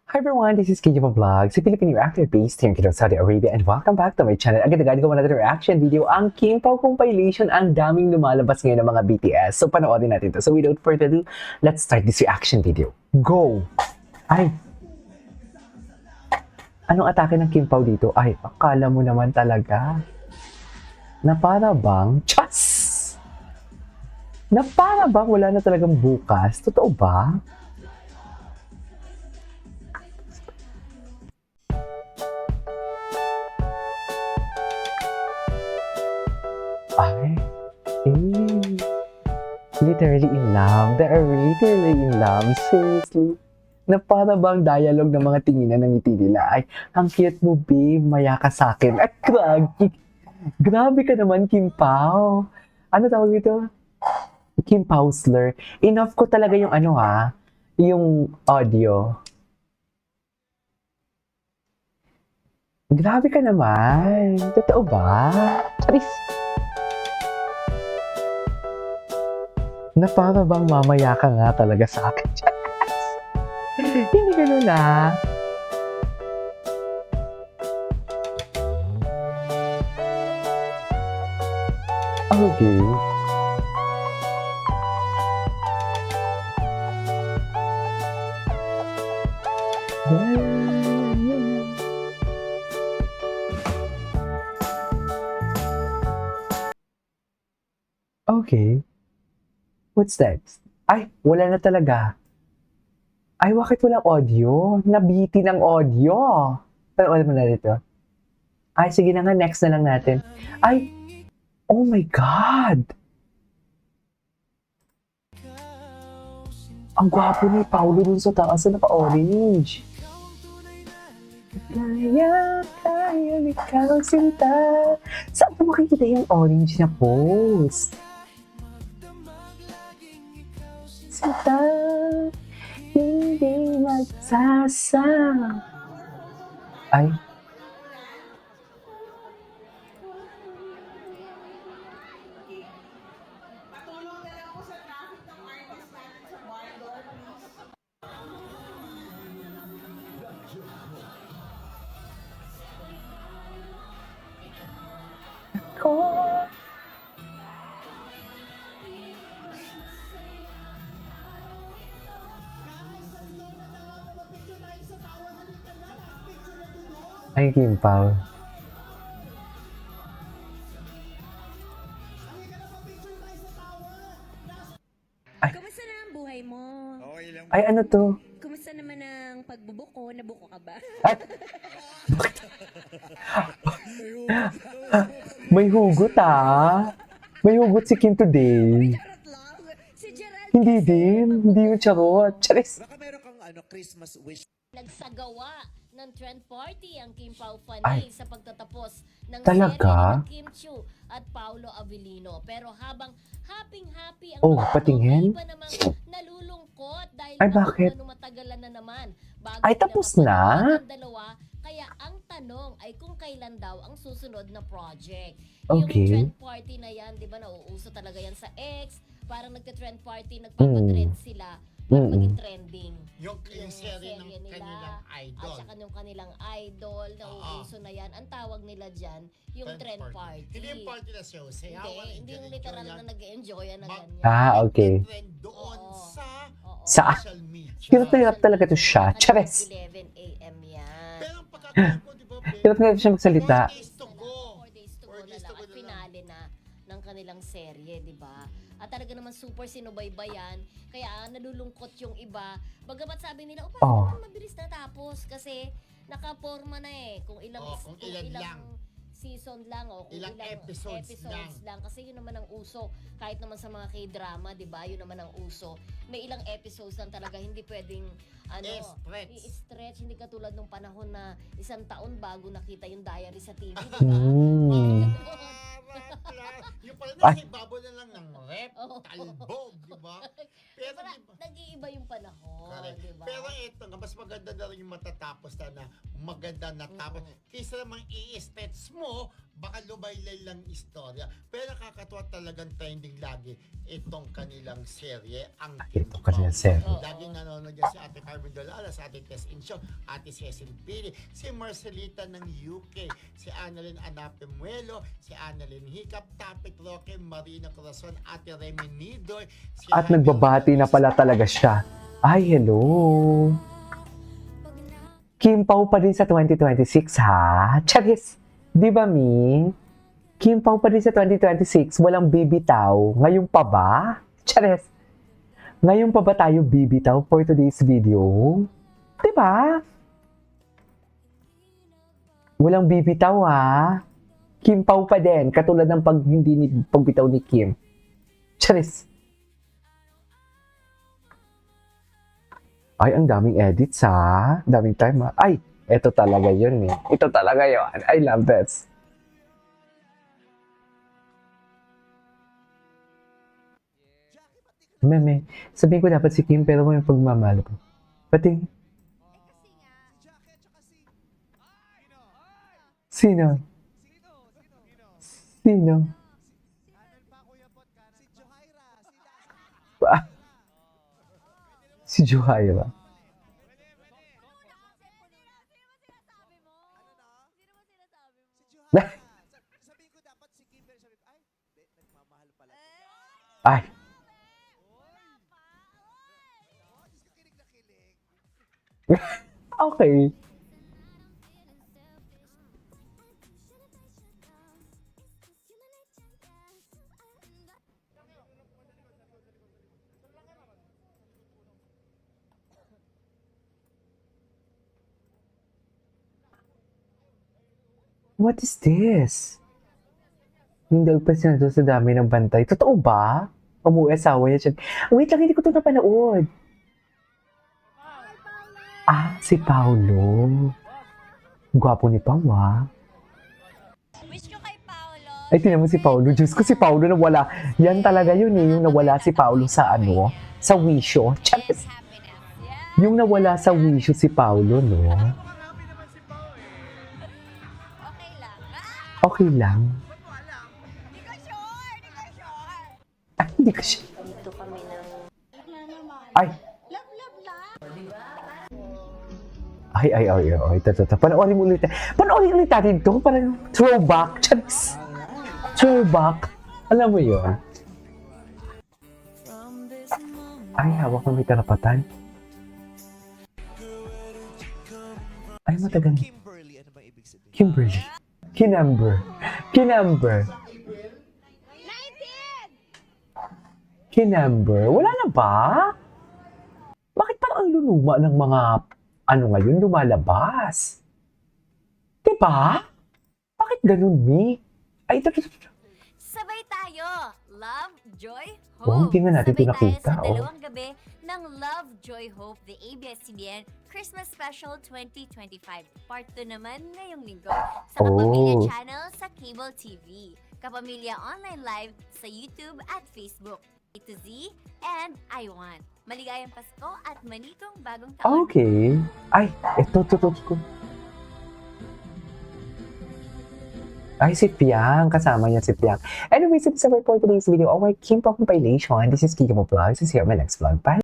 Hi everyone, this is KJ Vlog, si Philippine reactor based here in Saudi Arabia, and welcome back to my channel. Agad-agad ko another reaction video. Ang Kim Pao compilation, ang daming lumalabas ngayon ng mga BTS. So panoorin natin to. So without further ado, let's start this reaction video. Go! Ay! Anong atake ng Kim Pao dito? Ay, akala mo naman talaga na para bang chas! Na para bang wala na talagang bukas? Totoo ba? Ay, literally in love. They are literally in love. Seriously. Na para bang dialogue ng mga tinginan ng ngiti nila. Ay, ang cute mo, babe. Maya ka sa akin. At grabe. Grabe ka naman, Kim Pao. Ano tawag dito? Kim Pausler. Enough ko talaga yung yung audio. Grabe ka naman. Totoo ba? Charis. Na para bang mamaya ka nga talaga sa akin. Hindi ganun na. Okay. Okay. What's next? Ay, wala na talaga. Ay, bakit walang audio? Nabiti ng audio. Pero alam mo na dito. Ay, sige na nga, next na lang natin. Ay, oh my God! Ang gwapo ni Paulo dun sa taas na naka-orange. Kaya, ikaw sinta. Saan mo makikita yung orange na post? Sinta, hindi magsasang. Ay. Ko. Ay, Kim Pao. Ay. Kumusta na ang buhay mo? Okay lang. Ay, ano to? Kumusta naman ang pagbubuko? Nabuko ka ba? Ay. May hugot May hugot si Kim today. Charot lang. Si Gerald Hindi din. Hindi yung charot. Charis. Baka meron kang Christmas wish. nagsagawa ng trend party ang Kim Pao Ay. Fanny sa pagtatapos ng Talaga? serye ng Kim Chiu at Paolo Avellino. Pero habang happy ang Oh, mga patingin? iba namang nalulungkot dahil Ay, bakit? matagalan na naman. Bago Ay, nila tapos mapanood na? ang dalawa, kaya ang tanong ay kung kailan daw ang susunod na project. Okay. Yung trend party na yan, di ba, nauuso talaga yan sa X. Parang nagka-trend party, nagpapatrend sila para maging trending. Yung serye ng kanilang idol. At saka yung kanilang idol, nauuso na yan. Ang tawag nila dyan, yung trend party. Hindi yung party na show. Hindi yung literal na nag-enjoy na ganyan. Okay. Trend doon Oo. Sa social media. hirap talaga to siya. Charis. 11 a.m. yan. Pero ang pagkakaroon ko, di ba, Hirap na siya magsalita. 4 days to go. 4 days to go 4 na days lang to go at na finale na ng kanilang serye, di ba? At talaga naman super sinubaybayan, kaya nalulungkot yung iba. Bagamat sabi nila, parang mabilis natapos kasi nakaporma na kung ilang, kung ilan lang. season lang o kung Ilang episodes lang. Kasi yun naman ang uso. Kahit naman sa mga K-drama, di ba? Yun naman ang uso. May ilang episodes lang talaga, hindi pwedeng i-stretch. Hindi katulad nung panahon na 1 taon bago nakita yung diary sa TV, di ba? Yung pala Ay. nasa ibabaw na lang ng rep, talbog, di ba? Pero Pero di ba? nag-iiba yung panahon, Correct. di ba? Pero ito nga, mas maganda na rin yung matatapos na maganda natapos. Kaysa namang i-stretch mo baka lumaylay lang istorya. Pero nakakatuwa talagang trending lagi itong kanilang serye. Ang Ito kanilang serye. Laging nanonood yan si Ate Carmen Dolala, si Ate Tess Insyong, Ate Cecil Pili, si Marcelita ng UK, si Annalyn Anapemuelo, si Annalyn Hiccup, Tapit Roque, Marina Corazon, Ate Remy Nidoy, si At Jaime nagbabati na pala talaga siya. Ay, hello. Kim Pao pa din sa 2026, ha? Charis! Di ba, Mi? Kim Pao pa din sa 2026, walang bibitaw. Ngayon pa ba? Charis! Ngayon pa ba tayo bibitaw for today's video? Di ba? Walang bibitaw, ha? Kim Pao pa din, katulad ng pagbitaw ni Kim. Charis! Ay, ang daming edits, ha? Daming time, ha? Ay, ito talaga yun, eh. Ito talaga yun. I love this. Meme, sabihin ko dapat si Kim, pero may pagmamahal ko. Pati... Sino? Sino? Ah, si Juhaira. Sabihin ko dapat si Kim, pero sabi ko, ay, nagmamahal pala. Ay, Oh, Diyos ko, kilig na kilig. okay. What is this? Hindi pa siya doon sa dami ng bantay. Totoo ba? Umuwi asawa niya siya. Wait lang, hindi ko ito napanood. Ah, si Paolo. Gwapo ni Pao, ah. Wish ko kay Paolo. Ay, tingnan mo si Paolo. Diyos ko, si Paolo nawala. Yan talaga yun eh, yung nawala si Paolo sa ano, sa wisyo. Charis. Happiness. Yeah. Yung nawala sa wisyo si Paolo, no? Okay lang. Ah! Okay lang. Di ko sure. Di ko sure. Ay, hindi ko siya. Dito kami ng... Ay, Love, love, love. ay. Ito. Panoorin mo ulit. Panoorin ulit natin ito. Parang throwback. Charis. Throwback. Alam mo yun? Ay, hawak mo may karapatan. Ay, matagal. Kimberly, ano bang ibig sabihin? Kimberly. Kinamber. 19! Kinamber. Wala na ba? Bakit parang ang luluma ng mga ano ngayon lumalabas? Diba? Bakit ganun, Mi? Ay, ito. Sabay tayo. Love, Joy, Hope. Oh, hindi nga natin ito Sabay nakita, tayo sa oh. dalawang gabi ng Love, Joy, Hope, the ABS-CBN Christmas Special 2025. Part 2 naman ngayong linggo sa Kapamilya Oh. Channel sa Cable TV. Kapamilya Online Live sa YouTube at Facebook. A to Z and I Want. Maligayang Pasko at manikong bagong taon. Okay. Ay, ito. Ay, si Piang. Kasama niya si Piang. Anyways, it's a for today's video. Our Kim Pao compilation. This is Kiko Vlogs. See you on my next vlog. Bye!